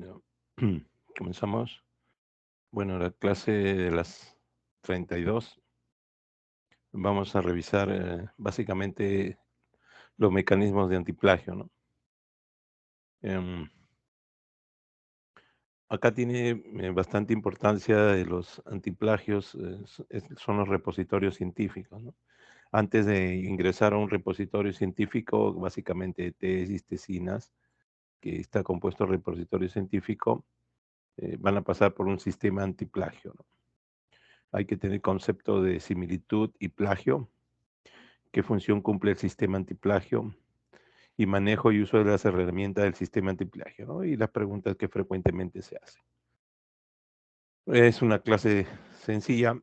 No. Comenzamos. Bueno, la clase de las 32 vamos a revisar básicamente los mecanismos de antiplagio, ¿no? Em, Acá tiene bastante importancia de los antiplagios, son los repositorios científicos, ¿no? Antes de ingresar a un repositorio científico, básicamente tesis, tesinas, que está compuesto el repositorio científico, van a pasar por un sistema antiplagio, ¿no? Hay que tener concepto de similitud y plagio, qué función cumple el sistema antiplagio y manejo y uso de las herramientas del sistema antiplagio, ¿no? Y las preguntas que frecuentemente se hacen. Es una clase sencilla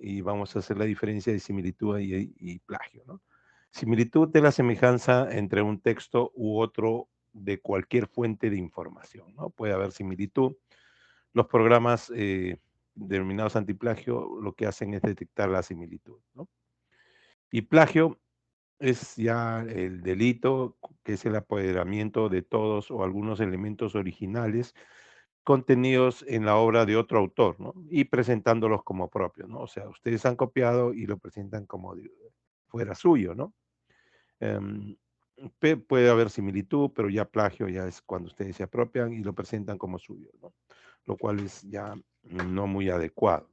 y vamos a hacer la diferencia de similitud y plagio, ¿no? Similitud es la semejanza entre un texto u otro de cualquier fuente de información, ¿no? Puede haber similitud. Los programas denominados antiplagio lo que hacen es detectar la similitud, ¿no? Y plagio es ya el delito, que es el apoderamiento de todos o algunos elementos originales contenidos en la obra de otro autor, ¿no? Y presentándolos como propios, ¿no? O sea, ustedes han copiado y lo presentan como fuera suyo, ¿no? Em, Puede haber similitud, pero ya plagio ya es cuando ustedes se apropian y lo presentan como suyo, ¿no? Lo cual es ya no muy adecuado.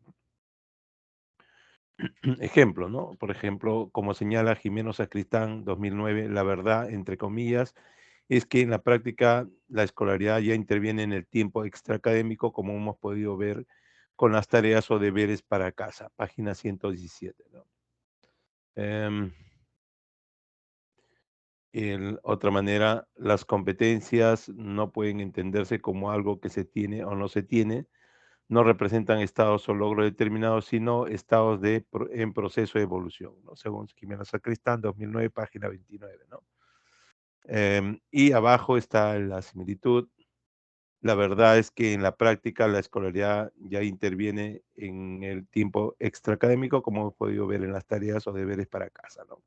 Ejemplo, ¿no? Por ejemplo, como señala Jimeno Sacristán, 2009, la verdad, entre comillas, es que en la práctica la escolaridad ya interviene en el tiempo extraacadémico, como hemos podido ver con las tareas o deberes para casa, página 117, ¿no? Em, Otra manera, las competencias no pueden entenderse como algo que se tiene o no se tiene, no representan estados o logros determinados, sino estados en proceso de evolución, ¿no? Según Jimena Sacristán, 2009, página 29, ¿no? Y abajo está la similitud. La verdad es que en la práctica la escolaridad ya interviene en el tiempo extraacadémico, como hemos podido ver en las tareas o deberes para casa, ¿no?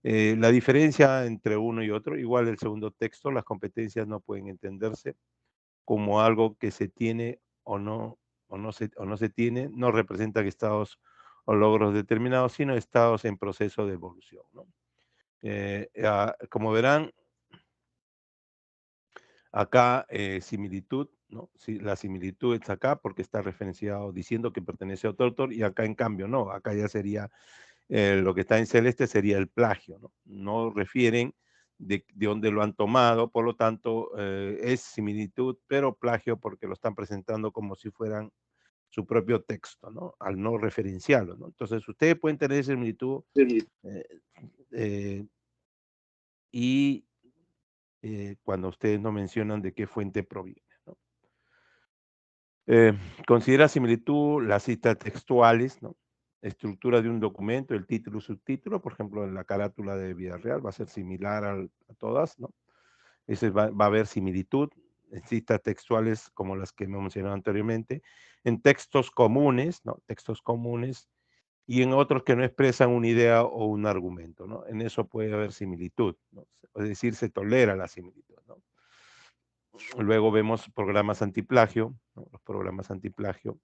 La diferencia entre uno y otro, igual el segundo texto, las competencias no pueden entenderse como algo que se tiene o no se tiene, no representan estados o logros determinados, sino estados en proceso de evolución, ¿no? Como verán, acá similitud, ¿no? Sí, la similitud es acá porque está referenciado diciendo que pertenece a otro autor y acá en cambio no, acá ya sería lo que está en celeste sería el plagio, ¿no? No refieren de dónde lo han tomado, por lo tanto es similitud, pero plagio porque lo están presentando como si fueran su propio texto, ¿no? Al no referenciarlo, ¿no? Entonces ustedes pueden tener similitud eh, eh, y cuando ustedes no mencionan de qué fuente proviene, ¿no? Eh, Considera similitud las citas textuales, ¿no? Estructura de un documento, el título y subtítulo, por ejemplo, en la carátula de Vida Real va a ser similar a todas, ¿no? Ese va a haber similitud en citas textuales como las que hemos mencionado anteriormente, en textos comunes, ¿no? Textos comunes y en otros que no expresan una idea o un argumento, ¿no? En eso puede haber similitud, ¿no? Es decir, se tolera la similitud, ¿no? Luego vemos programas antiplagio, ¿no? Los programas antiplagio.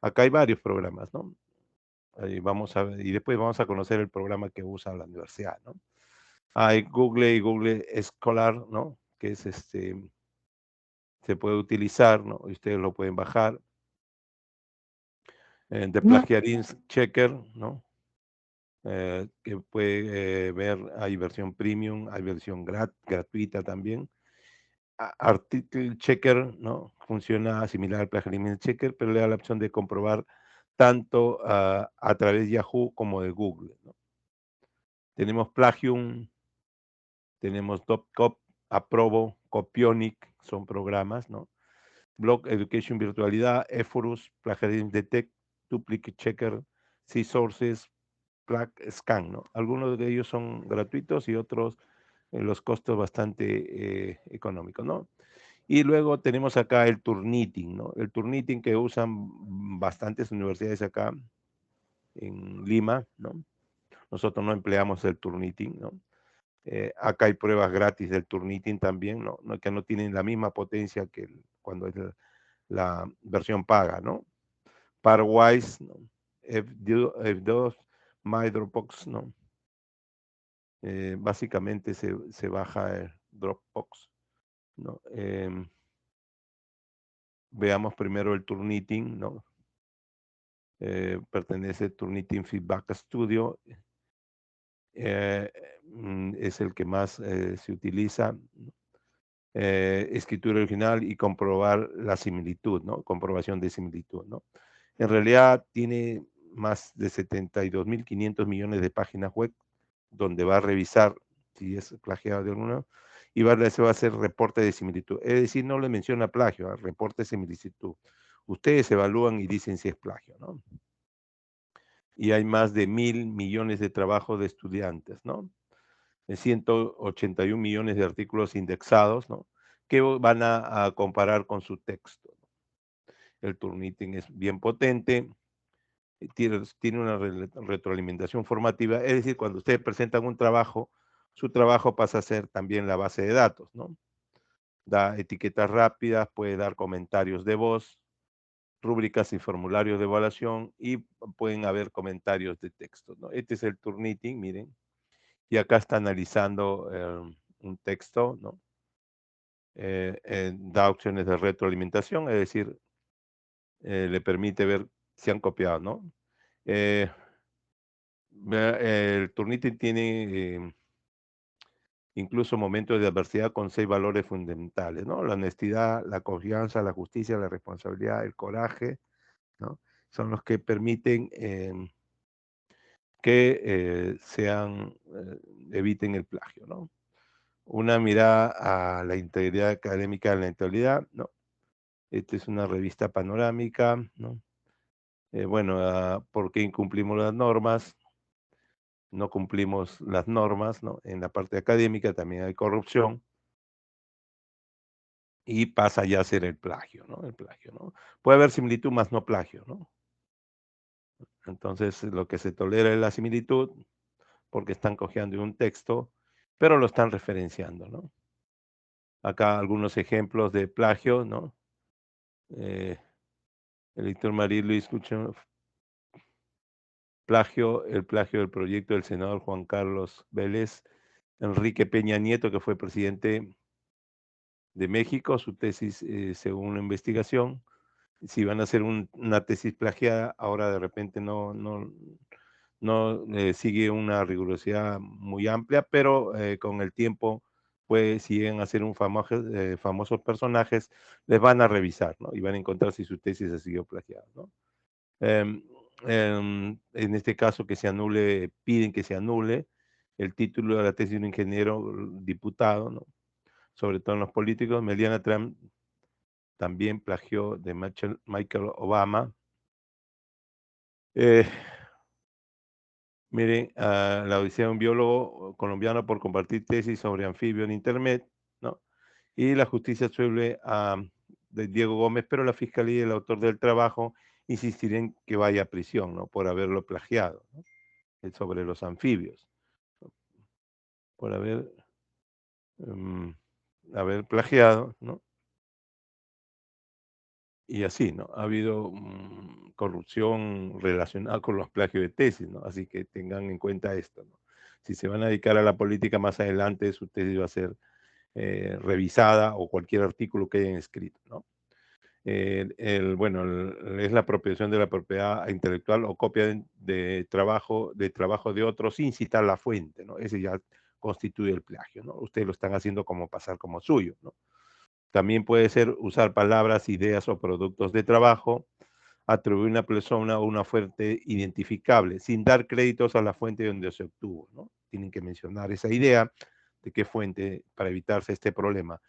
Acá hay varios programas, ¿no? Ahí vamos a ver, y después vamos a conocer el programa que usa la universidad, ¿no? Hay Google y Google Scholar, ¿no? Que es se puede utilizar, ¿no? Y ustedes lo pueden bajar. The Plagiarism Checker, ¿no? Que puede ver, hay versión premium, hay versión gratuita también. Article Checker, ¿no? Funciona similar al Plagiarism Checker, pero le da la opción de comprobar tanto a través de Yahoo como de Google, ¿no? Tenemos Plagium, tenemos DocCop, Aprobo, Copionic, son programas, ¿no? Blog Education Virtualidad, Ephorus, Plagiarism Detect, Duplicate Checker, C-Sources, Plag Scan, ¿no? Algunos de ellos son gratuitos y otros los costos bastante económicos, ¿no? Y luego tenemos acá el Turnitin, ¿no? El Turnitin que usan bastantes universidades acá en Lima, ¿no? Nosotros no empleamos el Turnitin, ¿no? Acá hay pruebas gratis del Turnitin también, ¿no? Que no tienen la misma potencia que cuando es la versión paga, ¿no? Parwise, ¿no? F2, My Dropbox, ¿no? Básicamente se baja el Dropbox, ¿no? Veamos primero el Turnitin, ¿no? Pertenece a Turnitin Feedback Studio. Es el que más se utiliza. Escritura original y comprobar la similitud, ¿no? Comprobación de similitud, ¿no? En realidad tiene más de 72.500 millones de páginas web donde va a revisar si es plagiado de alguna y se va a hacer reporte de similitud. Es decir, no le menciona plagio, reporte de similitud. Ustedes evalúan y dicen si es plagio, ¿no? Y hay más de 1.000 millones de trabajos de estudiantes, ¿no? 181 millones de artículos indexados, ¿no? Que van a comparar con su texto. El Turnitin es bien potente, tiene una retroalimentación formativa, es decir, cuando ustedes presentan un trabajo, su trabajo pasa a ser también la base de datos, ¿no? Da etiquetas rápidas, puede dar comentarios de voz, rúbricas y formularios de evaluación y pueden haber comentarios de texto, ¿no? Este es el Turnitin, miren, y acá está analizando un texto, ¿no? Da opciones de retroalimentación, es decir, le permite ver si han copiado, ¿no? El Turnitin tiene incluso momentos de adversidad con 6 valores fundamentales, ¿no? La honestidad, la confianza, la justicia, la responsabilidad, el coraje, ¿no? Son los que permiten que eviten el plagio, ¿no? Una mirada a la integridad académica de la actualidad, ¿no? Esta es una revista panorámica, ¿no? Bueno, ¿por qué incumplimos las normas? No cumplimos las normas, ¿no? En la parte académica también hay corrupción y pasa ya a ser el plagio, ¿no? El plagio, ¿no? Puede haber similitud más no plagio, ¿no? Entonces, lo que se tolera es la similitud porque están cogiendo un texto, pero lo están referenciando, ¿no? Acá algunos ejemplos de plagio, ¿no? El editor María Luis Cucho, el plagio del proyecto del senador Juan Carlos Vélez, Enrique Peña Nieto, que fue presidente de México, su tesis, según una investigación, si van a hacer una tesis plagiada, ahora de repente no sigue una rigurosidad muy amplia, pero con el tiempo, pues si llegan a ser famosos personajes, les van a revisar, ¿no? Y van a encontrar si su tesis ha sido plagiada, ¿no? En este caso que se anule, piden que se anule el título de la tesis de un ingeniero diputado, ¿no? Sobre todo en los políticos. Melania Trump también plagió de Michael Obama. Miren, la odisea de un biólogo colombiano por compartir tesis sobre anfibio en Internet, ¿no? Y la justicia suele de Diego Gómez, pero la fiscalía y el autor del trabajo insistirán que vaya a prisión, ¿no? Por haberlo plagiado, ¿no? Sobre los anfibios, ¿no? Por haber plagiado, ¿no? Y así, ¿no? Ha habido corrupción relacionada con los plagios de tesis, ¿no? Así que tengan en cuenta esto, ¿no? Si se van a dedicar a la política más adelante, su tesis va a ser revisada o cualquier artículo que hayan escrito, ¿no? Es la apropiación de la propiedad intelectual o copia de trabajo de otros sin citar la fuente, ¿no? Ese ya constituye el plagio, ¿no? Ustedes lo están haciendo como pasar como suyo, ¿no? También puede ser usar palabras, ideas o productos de trabajo, atribuir una persona o una fuente identificable, sin dar créditos a la fuente donde se obtuvo, ¿no? Tienen que mencionar esa idea de qué fuente para evitarse este problema.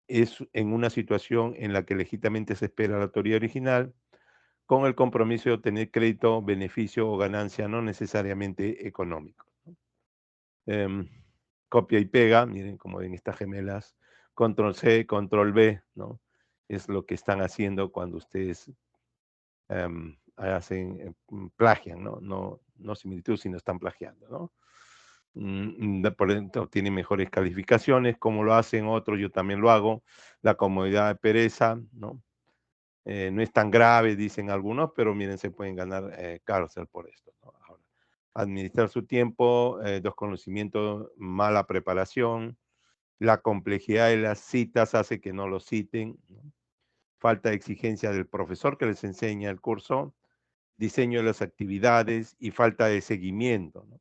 Es en una situación en la que legítimamente se espera la autoría original, con el compromiso de obtener crédito, beneficio o ganancia no necesariamente económico, ¿no? Copia y pega, miren como ven estas gemelas, control C, control V, ¿no? Es lo que están haciendo cuando ustedes plagian, ¿no? No similitud, sino están plagiando, ¿no? Por ejemplo, obtienen mejores calificaciones, como lo hacen otros, yo también lo hago. La comodidad de pereza, ¿no? No es tan grave, dicen algunos, pero miren, se pueden ganar cárcel por esto, ¿no? Ahora, administrar su tiempo, desconocimiento, mala preparación, la complejidad de las citas hace que no lo citen, ¿no? Falta de exigencia del profesor que les enseña el curso, diseño de las actividades y falta de seguimiento, ¿no?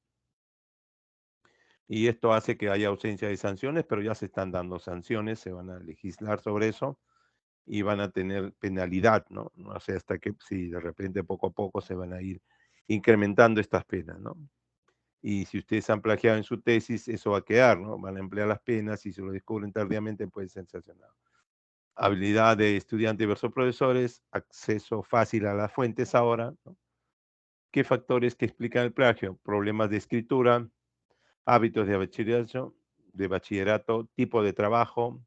Y esto hace que haya ausencia de sanciones, pero ya se están dando sanciones, se van a legislar sobre eso y van a tener penalidad, ¿no? No sé hasta que si de repente poco a poco se van a ir incrementando estas penas, ¿no? Y si ustedes han plagiado en su tesis, eso va a quedar, ¿no? Van a emplear las penas y si lo descubren tardíamente puede ser sancionado. Habilidad de estudiante versus profesores, acceso fácil a las fuentes ahora, ¿no? ¿Qué factores que explican el plagio? Problemas de escritura, hábitos de bachillerato, tipo de trabajo,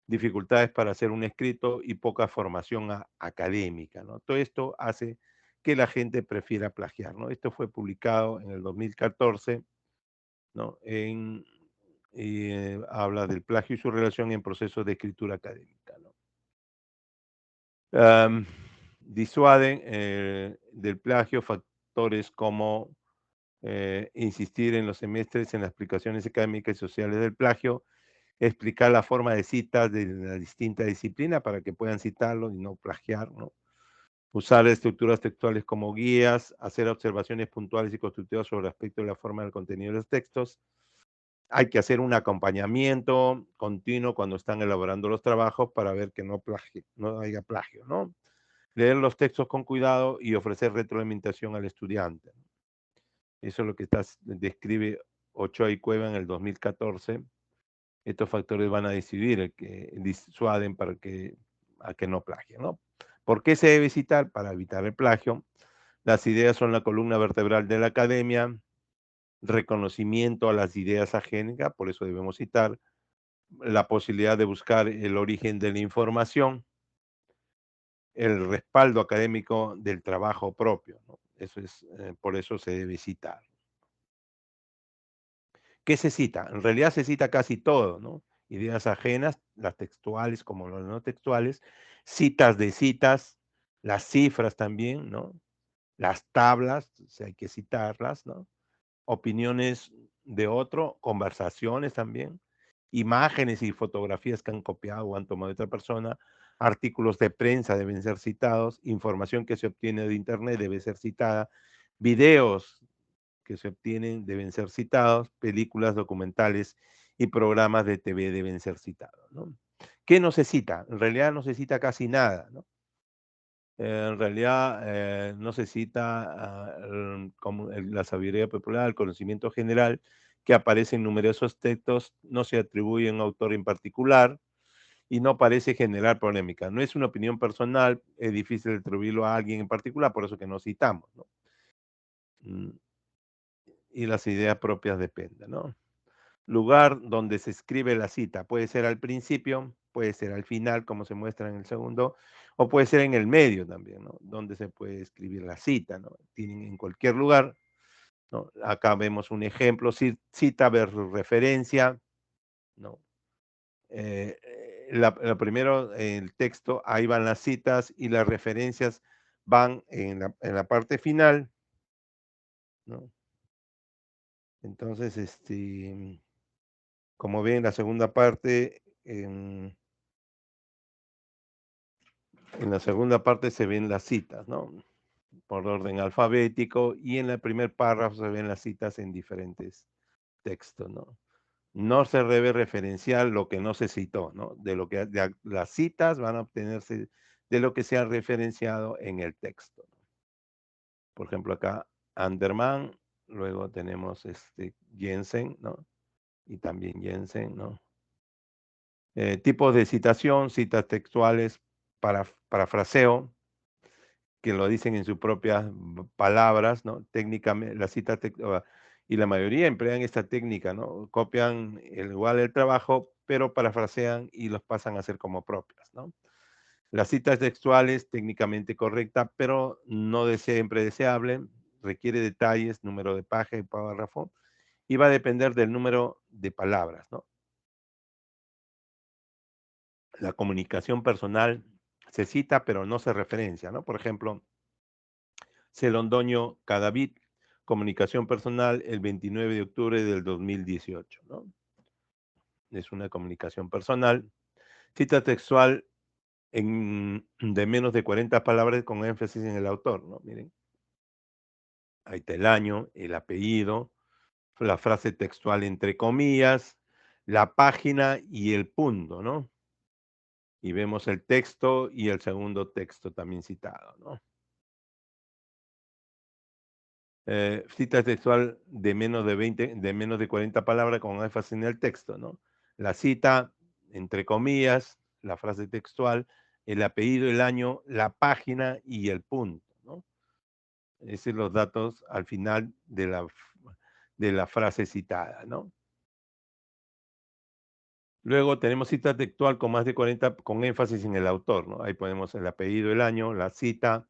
dificultades para hacer un escrito y poca formación académica, ¿no? Todo esto hace que la gente prefiera plagiar, ¿no? Esto fue publicado en el 2014, ¿no? Habla del plagio y su relación en procesos de escritura académica, ¿no? Am, Disuaden del plagio factores como insistir en los semestres en las explicaciones académicas y sociales del plagio, explicar la forma de citas de la distinta disciplina para que puedan citarlo y no plagiar, ¿no? Usar estructuras textuales como guías, hacer observaciones puntuales y constructivas sobre aspectos de la forma del contenido de los textos. Hay que hacer un acompañamiento continuo cuando están elaborando los trabajos para ver que no haya plagio, ¿no? Leer los textos con cuidado y ofrecer retroalimentación al estudiante. Eso es lo que describe Ochoa y Cueva en el 2014. Estos factores van a decidir el que disuaden a que no plagien, ¿no? ¿Por qué se debe citar? Para evitar el plagio. Las ideas son la columna vertebral de la academia, reconocimiento a las ideas ajenas, por eso debemos citar, la posibilidad de buscar el origen de la información, el respaldo académico del trabajo propio, ¿no? Por eso se debe citar. ¿Qué se cita? En realidad se cita casi todo, ¿no? Ideas ajenas, las textuales como las no textuales, citas de citas, las cifras también, ¿no? Las tablas, o sea, hay que citarlas, ¿no? Opiniones de otro, conversaciones también, imágenes y fotografías que han copiado o han tomado de otra persona, artículos de prensa deben ser citados, información que se obtiene de internet debe ser citada, videos que se obtienen deben ser citados, películas, documentales y programas de TV deben ser citados, ¿no? ¿Qué no se cita? En realidad no se cita casi nada, ¿no? En realidad no se cita como la sabiduría popular, el conocimiento general, que aparece en numerosos textos, no se atribuye a un autor en particular y no parece generar polémica. No es una opinión personal, es difícil atribuirlo a alguien en particular, por eso que no citamos, ¿no? Mm, Y las ideas propias dependen, ¿no? Lugar donde se escribe la cita. Puede ser al principio, puede ser al final, como se muestra en el segundo, o puede ser en el medio también, ¿no? Donde se puede escribir la cita, ¿no? Tienen en cualquier lugar, ¿no? Acá vemos un ejemplo, cita versus referencia, ¿no? Primero, el texto, ahí van las citas y las referencias van en la parte final, ¿no? Entonces, como ven, la segunda parte, en la segunda parte se ven las citas, ¿no? Por orden alfabético y en el primer párrafo se ven las citas en diferentes textos, ¿no? No se debe referenciar lo que no se citó, ¿no? Las citas van a obtenerse de lo que se ha referenciado en el texto, ¿no? Por ejemplo, acá Anderman, luego tenemos Jensen, ¿no? Y también Jensen, ¿no? Tipos de citación, citas textuales, parafraseo, que lo dicen en sus propias palabras, ¿no? Técnicamente, y la mayoría emplean esta técnica, ¿no? Copian igual el trabajo, pero parafrasean y los pasan a hacer como propias, ¿no? Las citas textuales, técnicamente correcta, pero no de siempre deseable, requiere detalles, número de página y párrafo, y va a depender del número de palabras, ¿no? La comunicación personal se cita, pero no se referencia, ¿no? Por ejemplo, Celondoño Cadavid, comunicación personal el 29 de octubre del 2018, ¿no? Es una comunicación personal. Cita textual de menos de 40 palabras con énfasis en el autor, ¿no? Miren, ahí está el año, el apellido, la frase textual entre comillas, la página y el punto, ¿no? Y vemos el texto y el segundo texto también citado, ¿no? Cita textual de menos de 40 palabras con énfasis en el texto, ¿no? La cita, entre comillas, la frase textual, el apellido, el año, la página y el punto, ¿no? Esos son los datos al final de la frase citada, ¿no? Luego tenemos cita textual con más de 40, con énfasis en el autor, ¿no? Ahí ponemos el apellido, el año, la cita,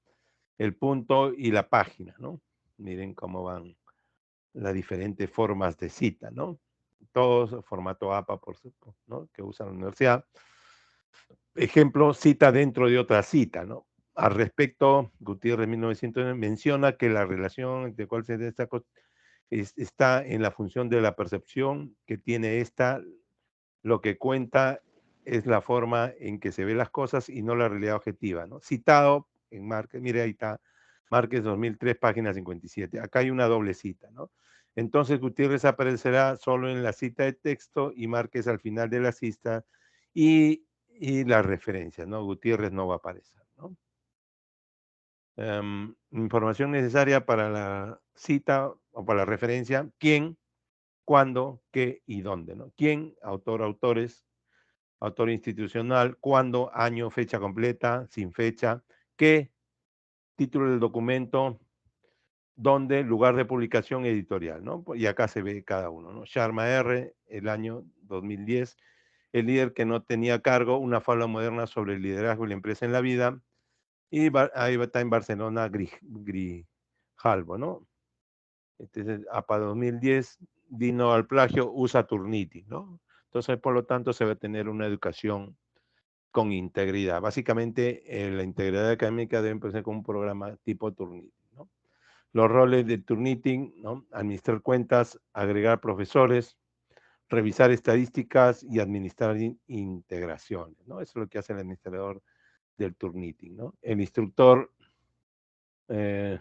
el punto y la página, ¿no? Miren cómo van las diferentes formas de cita, ¿no? Todos formato APA, por supuesto, ¿no? Que usa la universidad. Ejemplo, cita dentro de otra cita, ¿no? Al respecto, Gutiérrez 1900 menciona que la relación entre cuál se destaca está en la función de la percepción que tiene esta, lo que cuenta es la forma en que se ven las cosas y no la realidad objetiva, ¿no? Citado en Márquez, mire ahí está, Márquez 2003, página 57. Acá hay una doble cita, ¿no? Entonces Gutiérrez aparecerá solo en la cita de texto y Márquez al final de la cita y las referencias, ¿no? Gutiérrez no va a aparecer, ¿no? Información necesaria para la cita o para la referencia, quién, cuándo, qué y dónde, ¿no? Quién, autor, autores, autor institucional, cuándo, año, fecha completa, sin fecha, qué, título del documento, dónde, lugar de publicación editorial, ¿no? Y acá se ve cada uno, ¿no? Sharma R, el año 2010, el líder que no tenía cargo, una fábula moderna sobre el liderazgo y la empresa en la vida, y ahí está en Barcelona Grijalvo, ¿no? Este es el APA 2010, Dino al plagio, usa Turnitin, ¿no? Entonces, por lo tanto, se va a tener una educación con integridad. Básicamente, la integridad académica debe empezar con un programa tipo Turnitin, ¿no? Los roles de Turnitin, ¿no? Administrar cuentas, agregar profesores, revisar estadísticas y administrar integraciones, ¿no? Eso es lo que hace el administrador del Turnitin, ¿no? El instructor eh,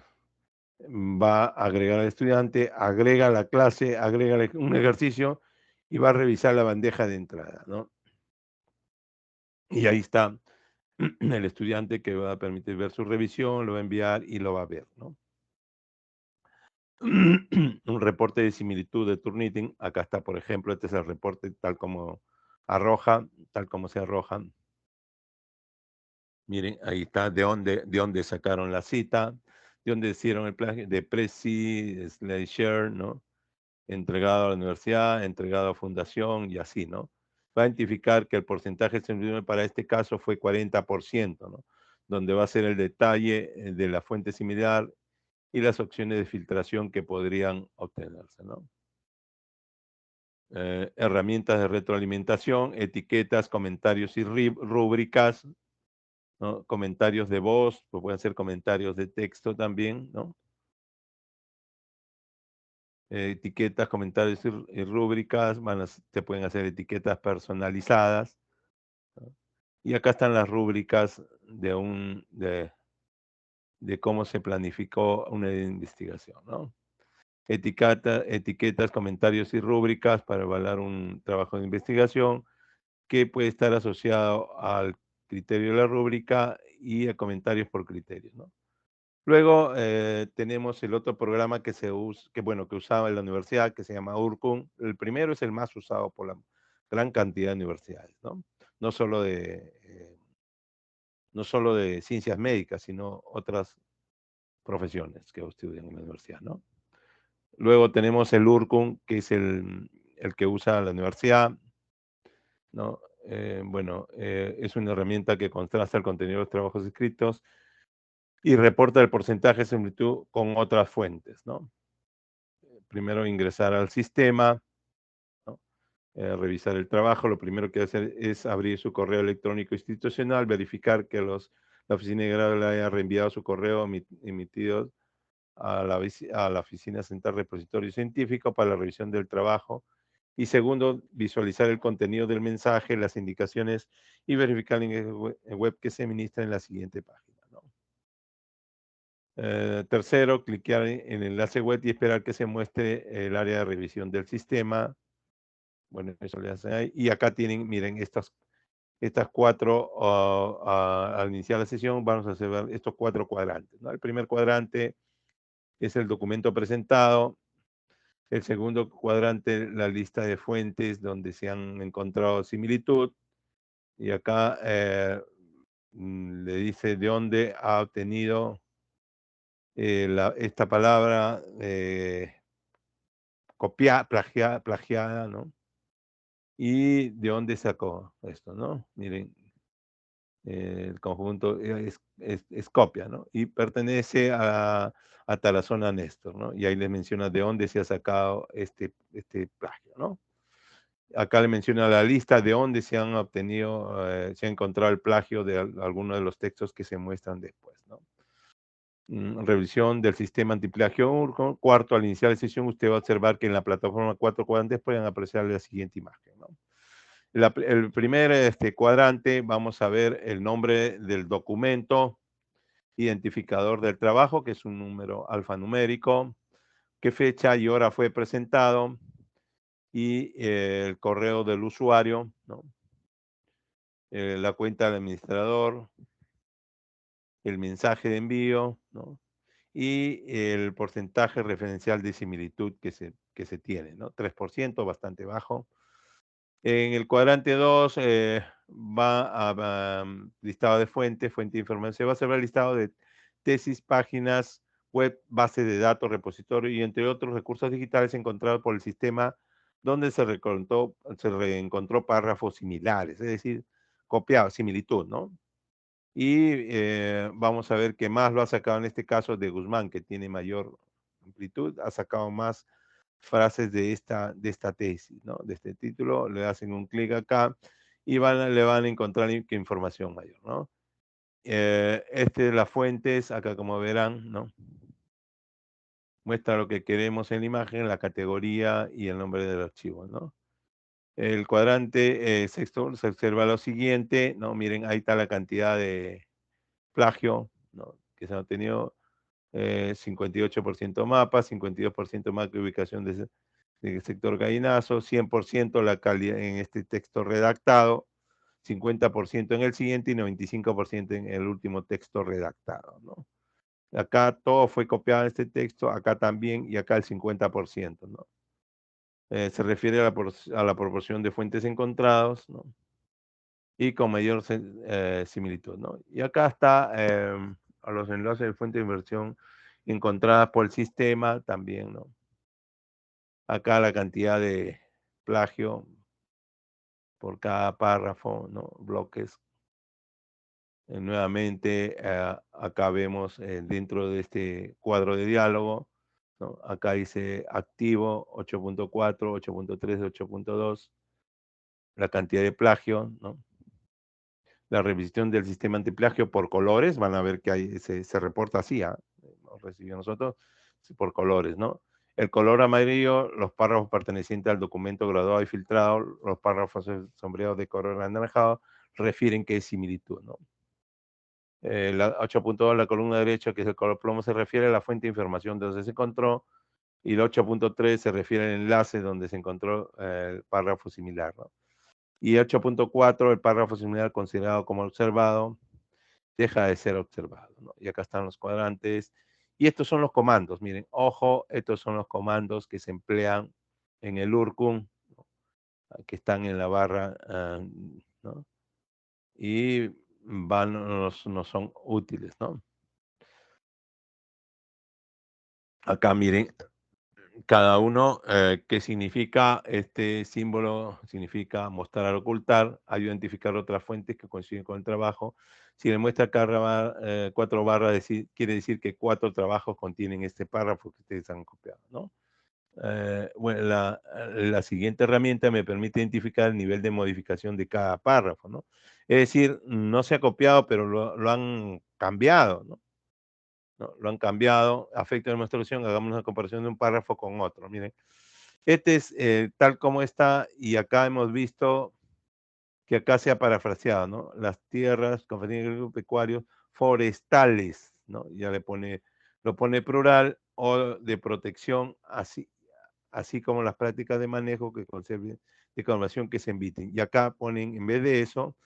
va a agregar al estudiante, agrega la clase, agrega un ejercicio y va a revisar la bandeja de entrada, ¿no? Y ahí está el estudiante que va a permitir ver su revisión, lo va a enviar y lo va a ver, ¿no? Un reporte de similitud de Turnitin, acá está, por ejemplo, este es el reporte tal como tal como se arroja. Miren, ahí está de dónde sacaron la cita, de dónde hicieron el plagio, de Prezi, SlideShare, ¿no? Entregado a la universidad, entregado a fundación y así, ¿no? Va a identificar que el porcentaje para este caso fue 40%, ¿no? Donde va a ser el detalle de la fuente similar y las opciones de filtración que podrían obtenerse, ¿no? Herramientas de retroalimentación, etiquetas, comentarios y rúbricas, ¿no? Comentarios de voz, pues pueden ser comentarios de texto también, ¿no? Etiquetas, comentarios y rúbricas, se pueden hacer etiquetas personalizadas, ¿no? Y acá están las rúbricas de cómo se planificó una investigación, ¿no? Etiquetas, comentarios y rúbricas para evaluar un trabajo de investigación que puede estar asociado al criterio de la rúbrica y a comentarios por criterios, ¿no? Luego tenemos el otro programa que usaba en la universidad, que se llama Urkun. El primero es el más usado por la gran cantidad de universidades, ¿no? No solo no solo de ciencias médicas, sino otras profesiones que estudian en la universidad, ¿no? Luego tenemos el Urkun, que es el que usa la universidad, ¿no? Es una herramienta que contrasta el contenido de los trabajos escritos y reporta el porcentaje de similitud con otras fuentes, ¿no? primero ingresar al sistema, ¿no? Revisar el trabajo. Lo primero que hacer es abrir su correo electrónico institucional, verificar que la oficina de grado le haya reenviado su correo emitido a la Oficina Central Repositorio Científico para la revisión del trabajo. Y segundo, visualizar el contenido del mensaje, las indicaciones y verificar el web que se ministra en la siguiente página, ¿no? Tercero, cliquear en el enlace web y esperar que se muestre el área de revisión del sistema. Bueno, eso le hacen ahí. Y acá tienen, miren, estas cuatro, al iniciar la sesión, vamos a hacer estos cuatro cuadrantes, ¿no? El primer cuadrante es el documento presentado. El segundo cuadrante, la lista de fuentes donde se han encontrado similitud. Y acá le dice de dónde ha obtenido esta palabra plagiada, ¿no? Y de dónde sacó esto, ¿no? Miren, el conjunto es copia, ¿no? Y pertenece a Tarazona Néstor, ¿no? Y ahí les menciona de dónde se ha sacado este plagio, ¿no? Acá le menciona la lista de dónde se han obtenido, se ha encontrado el plagio de algunos de los textos que se muestran después, ¿no? Revisión del sistema antiplagio URCO. Cuarto, al iniciar la sesión, usted va a observar que en la plataforma 4 cuadrantes pueden apreciar la siguiente imagen, ¿no? El primer cuadrante, vamos a ver el nombre del documento, identificador del trabajo, que es un número alfanumérico, qué fecha y hora fue presentado, y el correo del usuario, ¿no? La cuenta del administrador, el mensaje de envío, ¿no? Y el porcentaje referencial de similitud que se tiene, ¿no? 3%, bastante bajo. En el cuadrante 2 va a listado de fuente de información. Se va a hacer el listado de tesis, páginas web, base de datos, repositorio y entre otros recursos digitales encontrados por el sistema donde se reencontró párrafos similares, es decir, copiado, similitud, ¿no? Y vamos a ver qué más lo ha sacado en este caso de Guzmán, que tiene mayor amplitud, ha sacado más frases de esta tesis, ¿no? De este título, le hacen un clic acá y le van a encontrar información mayor, ¿no? De las fuentes, acá como verán, ¿no? Muestra lo que queremos en la imagen, la categoría y el nombre del archivo, ¿no? El cuadrante sexto se observa lo siguiente, ¿no? Miren, ahí está la cantidad de plagio, ¿no? Que se han obtenido 58% mapa, 52% macro-ubicación del sector gallinazo, 100% la calidad en este texto redactado, 50% en el siguiente y 95% en el último texto redactado, ¿no? Acá todo fue copiado en este texto, acá también y acá el 50%, ¿no? Se refiere a la proporción de fuentes encontrados, ¿no? Y con mayor similitud, ¿no? Y acá está a los enlaces de fuente de inversión encontradas por el sistema también, ¿no? Acá la cantidad de plagio por cada párrafo, ¿no? Bloques. Nuevamente, acá vemos dentro de este cuadro de diálogo, ¿no? Acá dice activo 8.4, 8.3, 8.2, la cantidad de plagio, ¿no? La revisión del sistema antiplagio por colores, van a ver que ahí se reporta así, nos recibió nosotros, por colores, ¿no? El color amarillo, los párrafos pertenecientes al documento graduado y filtrado, los párrafos sombreados de color anaranjado, refieren que es similitud, ¿no? La 8.2, la columna derecha, que es el color plomo, se refiere a la fuente de información donde se encontró, y el 8.3 se refiere al enlace donde se encontró el párrafo similar, ¿no? Y 8.4, el párrafo similar considerado como observado, deja de ser observado, ¿no? Y acá están los cuadrantes. Y estos son los comandos, miren, ojo, estos son los comandos que se emplean en el URCUM, ¿no? Que están en la barra, ¿no? Y no son útiles, ¿no? Acá miren, cada uno, ¿qué significa? Este símbolo significa mostrar, ocultar, ayuda a identificar otras fuentes que coinciden con el trabajo. Si le muestra cada 4 barras, quiere decir que 4 trabajos contienen este párrafo que ustedes han copiado, ¿no? Bueno, la siguiente herramienta me permite identificar el nivel de modificación de cada párrafo, ¿no? Es decir, no se ha copiado, pero lo han cambiado, ¿no? ¿No? Lo han cambiado, afecta a nuestra solución, hagamos una comparación de un párrafo con otro. Miren, este es tal como está, y acá hemos visto que acá se ha parafraseado, ¿no? Las tierras, compañías agropecuarios, forestales, ¿no? Ya lo pone plural o de protección, así como las prácticas de manejo que conserven de conservación que se inviten. Y acá ponen, en vez de eso,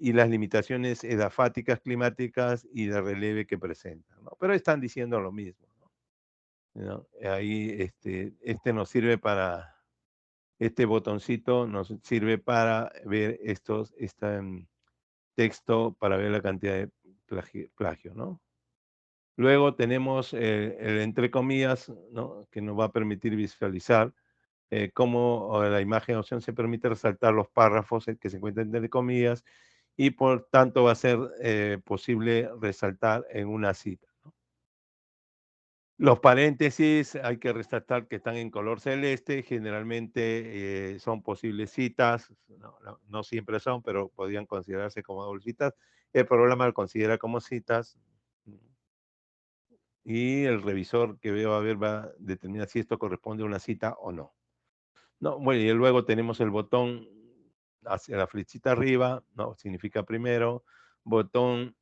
y las limitaciones edafáticas, climáticas y de relieve que presentan, ¿no? Pero están diciendo lo mismo, ¿no? Ahí este nos sirve para, este botoncito nos sirve para ver texto, para ver la cantidad de plagio, ¿no? Luego tenemos el entre comillas, ¿no? Que nos va a permitir visualizar cómo la imagen opción se permite resaltar los párrafos que se encuentran entre comillas y por tanto va a ser posible resaltar en una cita. Los paréntesis hay que resaltar que están en color celeste, generalmente son posibles citas, no siempre son, pero podrían considerarse como doble citas. El programa lo considera como citas y el revisor que va a ver va a determinar si esto corresponde a una cita o no. No, bueno, y luego tenemos el botón hacia la flechita arriba, ¿no? Significa primero, botón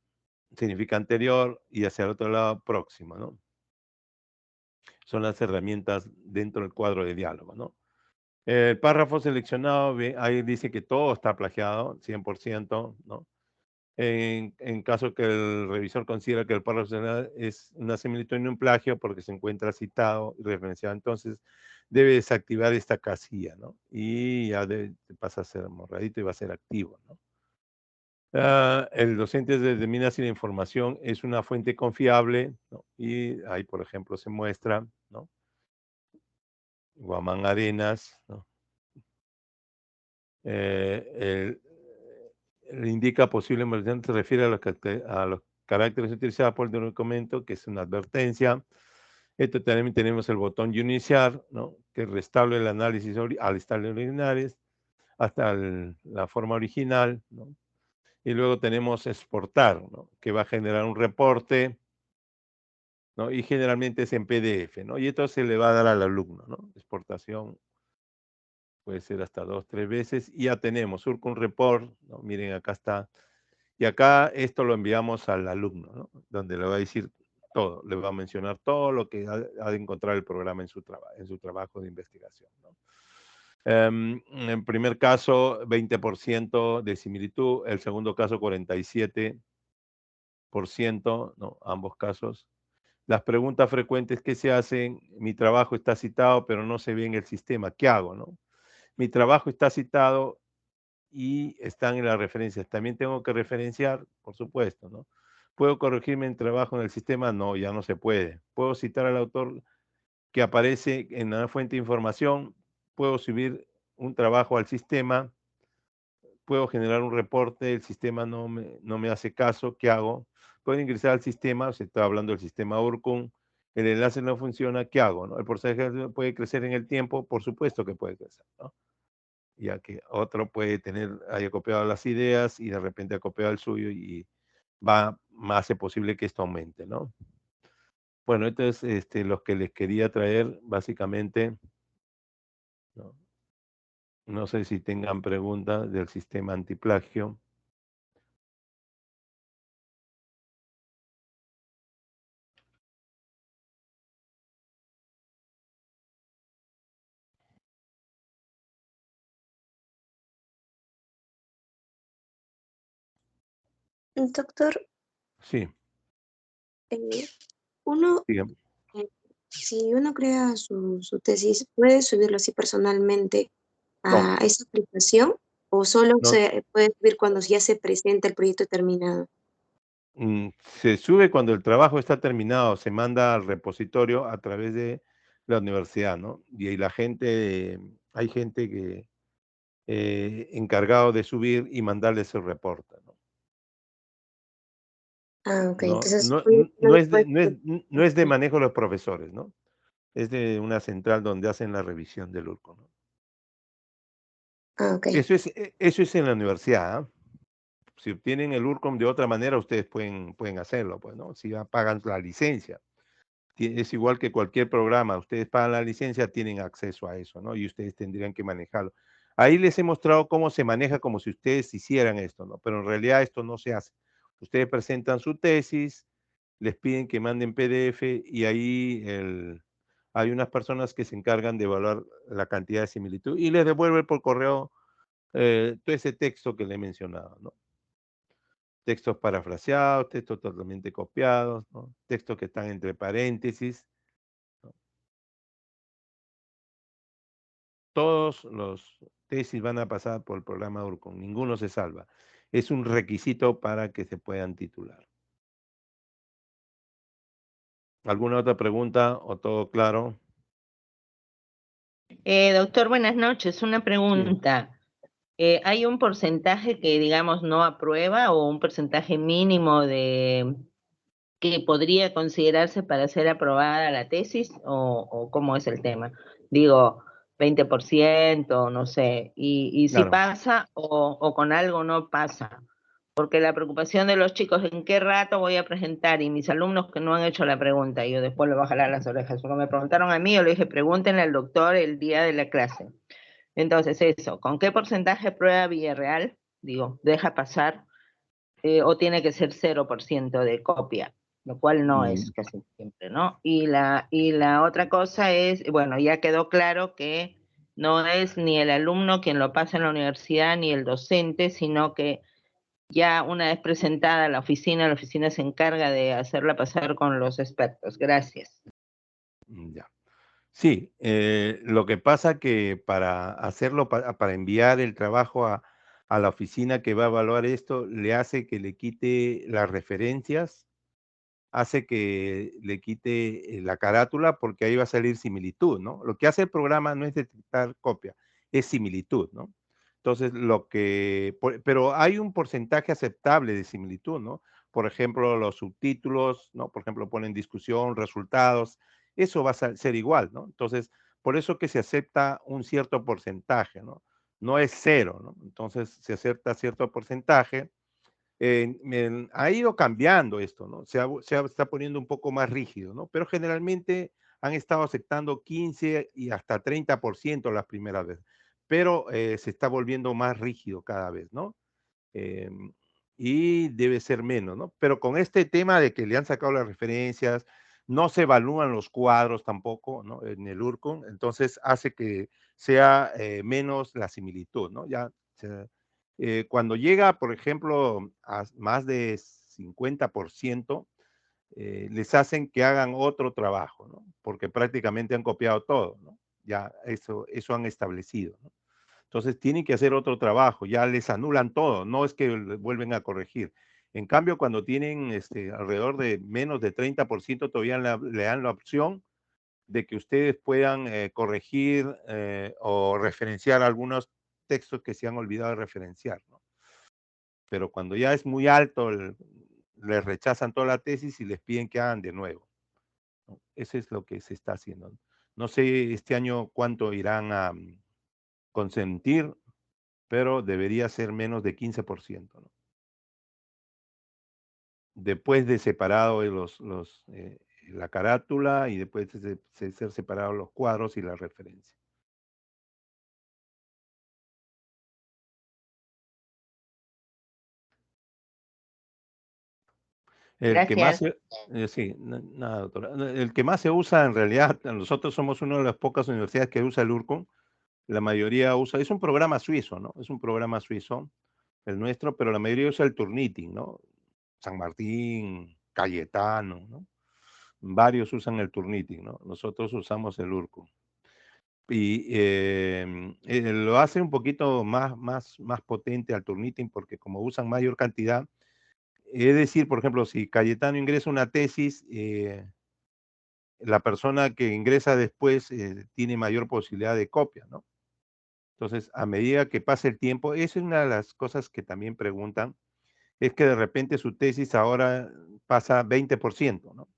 significa anterior y hacia el otro lado próximo, ¿no? Son las herramientas dentro del cuadro de diálogo, ¿no? El párrafo seleccionado, ahí dice que todo está plagiado, 100%, ¿no? En caso que el revisor considera que el párrafo seleccionado es una similitud y no un plagio porque se encuentra citado y referenciado, entonces debe desactivar esta casilla, ¿no? Y ya pasa a ser morradito y va a ser activo, ¿no? El docente determina si la información es una fuente confiable, ¿no? Y ahí, por ejemplo, se muestra, ¿no? Guamán Arenas, ¿no? El, indica posible modificación, se refiere a los caracteres utilizados por el documento, que es una advertencia. Esto también tenemos el botón iniciar, ¿no? Que restaura el análisis al estar originales hasta la forma original, ¿no? Y luego tenemos exportar, ¿no? Que va a generar un reporte, ¿no? Y generalmente es en PDF, ¿no? Y esto se le va a dar al alumno, ¿no? Exportación puede ser hasta 2, 3 veces. Y ya tenemos Surcon Report, ¿no? Miren, acá está. Y acá esto lo enviamos al alumno, ¿no? Donde le va a decir todo, le va a mencionar todo lo que ha de encontrar el programa en su trabajo de investigación, ¿no? En primer caso, 20% de similitud, el segundo caso, 47%, ¿no? Ambos casos. Las preguntas frecuentes que se hacen, mi trabajo está citado, pero no se ve en el sistema, ¿qué hago, no? Mi trabajo está citado y están en las referencias. También tengo que referenciar, por supuesto, ¿no? ¿Puedo corregir mi trabajo en el sistema? No, ya no se puede. ¿Puedo citar al autor que aparece en la fuente de información? ¿Puedo subir un trabajo al sistema? ¿Puedo generar un reporte? El sistema no me hace caso. ¿Qué hago? ¿Puedo ingresar al sistema? Se está hablando del sistema Urcum. El enlace no funciona. ¿Qué hago? ¿No? ¿El porcentaje puede crecer en el tiempo? Por supuesto que puede crecer, ¿no? Ya que otro puede haya copiado las ideas y de repente ha copiado el suyo y hace posible que esto aumente, ¿no? Bueno, entonces los que les quería traer básicamente, ¿no? No sé si tengan preguntas del sistema antiplagio. Doctor, Sí, eh, uno, dígame. si uno crea su tesis, ¿puede subirlo así personalmente No, a esa aplicación o solo no, se puede subir cuando ya se presenta el proyecto terminado? se sube cuando el trabajo está terminado, se manda al repositorio a través de la universidad, ¿no? Y ahí hay gente que encargado de subir y mandarle su reporte, ¿no? Ah, ok, No, entonces no, uno no lo es puede de, no es, no es de manejo de los profesores, ¿no? Es de una central donde hacen la revisión del URCO, ¿no? Ah, ok. Eso es en la universidad, ¿ah? Si obtienen el URCOM de otra manera, ustedes pueden hacerlo, pues, ¿no? Si ya pagan la licencia. Es igual que cualquier programa, ustedes pagan la licencia, tienen acceso a eso, ¿no? Y ustedes tendrían que manejarlo. Ahí les he mostrado cómo se maneja como si ustedes hicieran esto, ¿no? Pero en realidad esto no se hace. Ustedes presentan su tesis, les piden que manden PDF y ahí hay unas personas que se encargan de evaluar la cantidad de similitud y les devuelven por correo todo ese texto que le he mencionado, ¿no? Textos parafraseados, textos totalmente copiados, ¿no? Textos que están entre paréntesis, ¿no? Todos los tesis van a pasar por el programa URCON, ninguno se salva. Es un requisito para que se puedan titular. ¿Alguna otra pregunta o todo claro? Doctor, buenas noches. Una Sí, pregunta. ¿Hay un porcentaje que, digamos, no aprueba o un porcentaje mínimo de que podría considerarse para ser aprobada la tesis o cómo es el tema? Digo, 20%, no sé, y si claro. pasa o con algo no pasa. Porque la preocupación de los chicos en qué rato voy a presentar y mis alumnos que no han hecho la pregunta, y yo después le voy a jalar las orejas. Porque me preguntaron a mí, yo le dije, pregúntenle al doctor el día de la clase. Entonces, eso, ¿con qué porcentaje prueba Villarreal? Digo, deja pasar, o tiene que ser 0% de copia, lo cual no Mm, es casi siempre, ¿no? Y la otra cosa es, bueno, ya quedó claro que no es ni el alumno quien lo pasa en la universidad, ni el docente, sino que ya una vez presentada a la oficina se encarga de hacerla pasar con los expertos. Gracias. ya. Sí, lo que pasa que para hacerlo, para enviar el trabajo a la oficina que va a evaluar esto, le hace que le quite las referencias, hace que le quite la carátula porque ahí va a salir similitud, ¿no? Lo que hace el programa no es detectar copia, es similitud, ¿no? Entonces, pero hay un porcentaje aceptable de similitud, ¿no? Por ejemplo, los subtítulos, ¿no? Por ejemplo, ponen discusión, resultados, eso va a ser igual, ¿no? Entonces, por eso que se acepta un cierto porcentaje, ¿no? No es cero, ¿no? Entonces, se acepta cierto porcentaje ha ido cambiando esto, ¿no? Está poniendo un poco más rígido, ¿no? Pero generalmente han estado aceptando 15 y hasta 30% las primeras veces, pero se está volviendo más rígido cada vez, ¿no? Em, y debe ser menos, ¿no? Pero con este tema de que le han sacado las referencias, no se evalúan los cuadros tampoco, ¿no? En el URCON, entonces hace que sea menos la similitud, ¿no? Cuando llega, por ejemplo, a más de 50%, les hacen que hagan otro trabajo, ¿no? Porque prácticamente han copiado todo, ¿no? Ya eso han establecido, ¿no? Entonces tienen que hacer otro trabajo, ya les anulan todo, no es que vuelven a corregir. En cambio, cuando tienen alrededor de menos de 30%, todavía le dan la opción de que ustedes puedan corregir o referenciar algunos textos que se han olvidado de referenciar, ¿no? Pero cuando ya es muy alto, les rechazan toda la tesis y les piden que hagan de nuevo, ¿no? Eso es lo que se está haciendo. No sé este año cuánto irán a consentir, pero debería ser menos de 15%, ¿no? Después de separado la carátula y después de ser separados los cuadros y la referencia. El que más Gracias. se, sí, nada, doctora. El que más se usa en realidad, nosotros somos una de las pocas universidades que usa el URCON. La mayoría usa, es un programa suizo, ¿no? Es un programa suizo, el nuestro, pero la mayoría usa el Turnitin, ¿no? San Martín, Cayetano, ¿no? Varios usan el Turnitin, ¿no? Nosotros usamos el URCON. Y lo hace un poquito más potente al Turnitin porque como usan mayor cantidad, es decir, por ejemplo, si Cayetano ingresa una tesis, la persona que ingresa después tiene mayor posibilidad de copia, ¿no? Entonces, a medida que pasa el tiempo, esa es una de las cosas que también preguntan, es que de repente su tesis ahora pasa 20%, ¿no?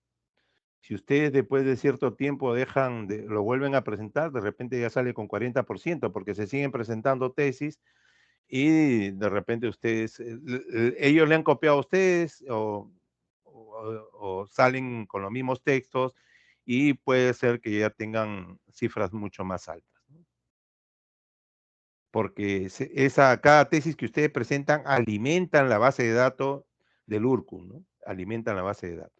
Si ustedes después de cierto tiempo lo vuelven a presentar, de repente ya sale con 40%, porque se siguen presentando tesis y de repente ellos le han copiado a ustedes o salen con los mismos textos y puede ser que ya tengan cifras mucho más altas, ¿no? Porque cada tesis que ustedes presentan alimentan la base de datos del URCU, ¿no? Alimentan la base de datos.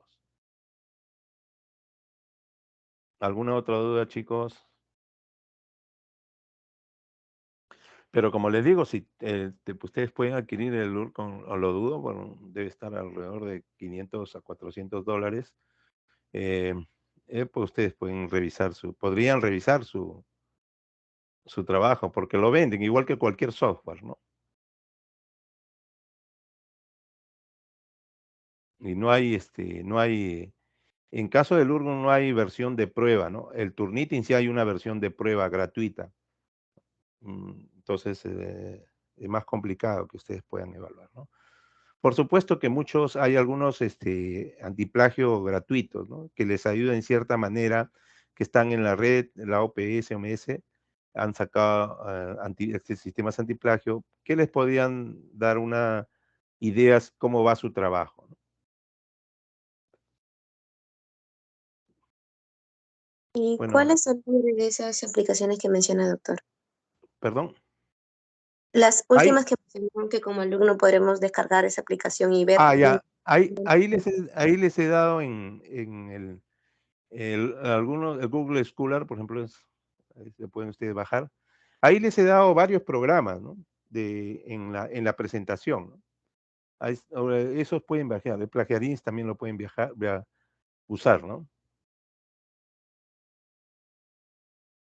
¿Alguna otra duda, chicos? Pero como les digo, si ustedes pueden adquirir el URCON, o lo dudo, bueno, debe estar alrededor de 500 a 400 dólares. Pues ustedes podrían revisar su trabajo, porque lo venden igual que cualquier software, ¿no? Y en caso del URCON no hay versión de prueba, ¿no? El Turnitin sí hay una versión de prueba gratuita. Entonces, es más complicado que ustedes puedan evaluar, ¿no? Por supuesto que hay algunos antiplagio gratuitos, ¿no? Que les ayuda en cierta manera, que están en la red, la OPS, OMS, han sacado sistemas antiplagio, que les podían dar una ideas cómo va su trabajo, ¿no? ¿Y Bueno, cuáles son de esas aplicaciones que menciona, doctor? perdón. Las Hay, últimas que mencionaron que como alumno podremos descargar esa aplicación y ver. ya, ahí les he dado en el Google Scholar, por ejemplo, ahí se pueden ustedes bajar. Ahí les he dado varios programas, ¿no? En la presentación, ¿no? Ahora, esos pueden bajar. El Plagiarins también lo pueden usar, ¿no?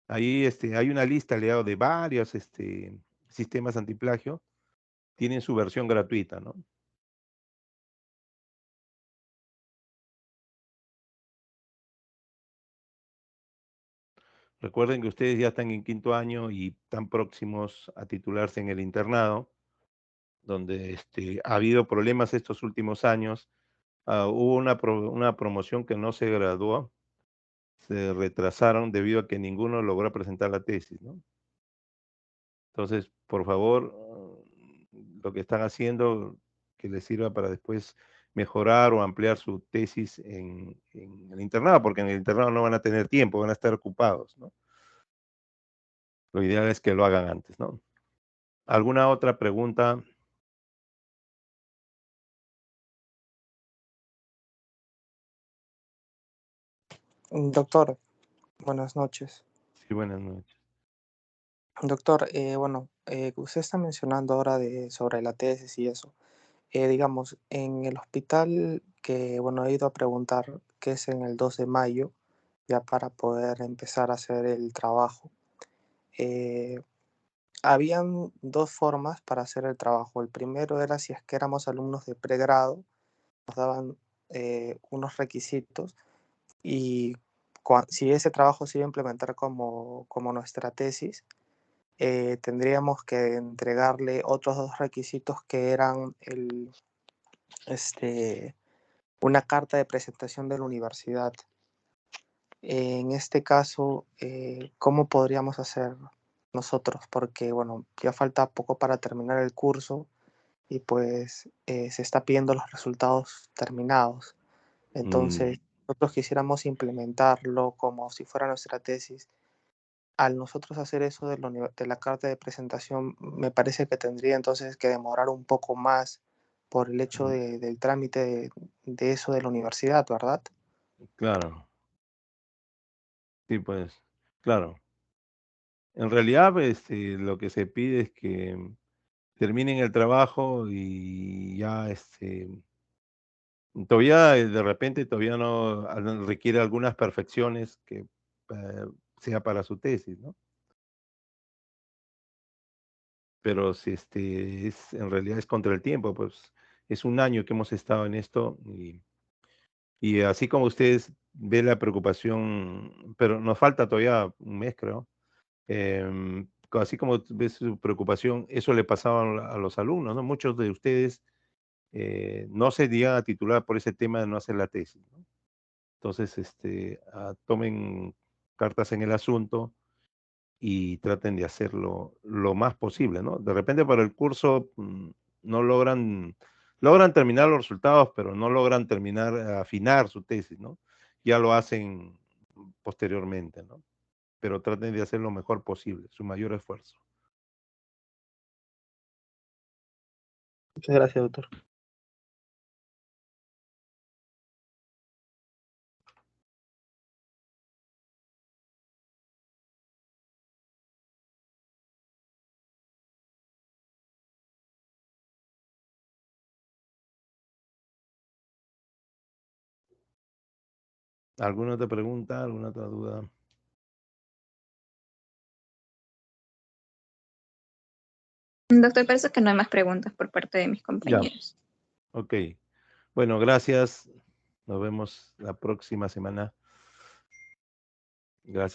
Ahí hay una lista, le he dado de varios sistemas antiplagio. Tienen su versión gratuita, ¿no? Recuerden que ustedes ya están en 5º año y están próximos a titularse en el internado, donde ha habido problemas estos últimos años. Hubo una promoción que no se graduó, se retrasaron debido a que ninguno logró presentar la tesis, ¿no? Entonces, por favor, lo que están haciendo, que les sirva para después mejorar o ampliar su tesis en el internado, porque en el internado no van a tener tiempo, van a estar ocupados, ¿no? Lo ideal es que lo hagan antes, ¿no? ¿Alguna otra pregunta? Doctor, buenas noches. Sí, buenas noches. Doctor, usted está mencionando ahora sobre la tesis y eso. Digamos, en el hospital que, he ido a preguntar, que es en el 2 de mayo, ya para poder empezar a hacer el trabajo. Habían dos formas para hacer el trabajo. El primero era si es que éramos alumnos de pregrado, nos daban unos requisitos y si ese trabajo se iba a implementar como nuestra tesis, tendríamos que entregarle otros dos requisitos que eran una carta de presentación de la universidad. En este caso, ¿cómo podríamos hacer nosotros? Porque, ya falta poco para terminar el curso y pues se está pidiendo los resultados terminados. Entonces, nosotros quisiéramos implementarlo como si fuera nuestra tesis. Al nosotros hacer eso de la carta de presentación, me parece que tendría entonces que demorar un poco más por el hecho del trámite de eso de la universidad, ¿verdad? Claro, sí, pues, claro. En realidad, lo que se pide es que terminen el trabajo y ya, todavía de repente todavía no requiere algunas perfecciones que sea para su tesis, ¿no? Pero si en realidad es contra el tiempo, pues es un año que hemos estado en esto y así como ustedes ven la preocupación, pero nos falta todavía un mes, creo. Así como ves su preocupación, eso le pasaba a los alumnos, ¿no? Muchos de ustedes no se llegan a titular por ese tema de no hacer la tesis, ¿no? Entonces, tomen cartas en el asunto y traten de hacerlo lo más posible, ¿no? De repente para el curso no logran terminar los resultados, pero no logran afinar su tesis, ¿no? Ya lo hacen posteriormente, ¿no? Pero traten de hacer lo mejor posible, su mayor esfuerzo. Muchas gracias, doctor. ¿Alguna otra pregunta? ¿Alguna otra duda? Doctor, parece que no hay más preguntas por parte de mis Ya, compañeros. ok. Bueno, gracias. Nos vemos la próxima semana. Gracias.